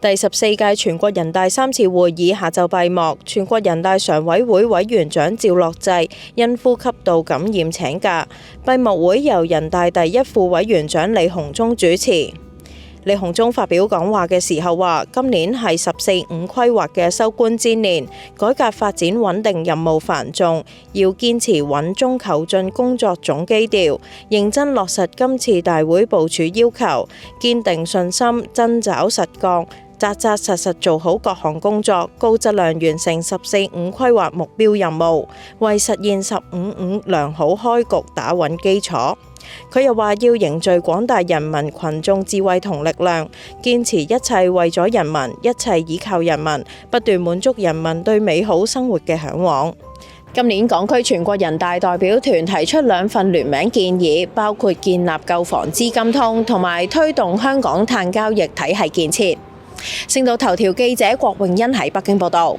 第14屆全國人大3次會議下晝閉幕，全國人大常委會委員長趙樂際因呼吸道感染請假。閉幕會由人大第一副委員長李鴻忠主持。李鴻忠發表講話嘅時候話：今年係十四五規劃嘅收官之年，改革發展穩定任務繁重，要堅持穩中求進工作總基調，認真落實今次大會部署要求，堅定信心，真抓實幹，扎扎實實做好各項工作，高質量完成十四五規劃目標任務，為實現十五五良好開局打穩基礎。佢又話要凝聚廣大人民群眾智慧同力量，堅持一切為咗人民，一切倚靠人民，不斷滿足人民對美好生活嘅嚮往。今年港區全國人大代表團提出2份聯名建議，包括建立購房資金通同埋推動香港碳交易體系建設。星島頭條記者郭詠欣喺北京報道。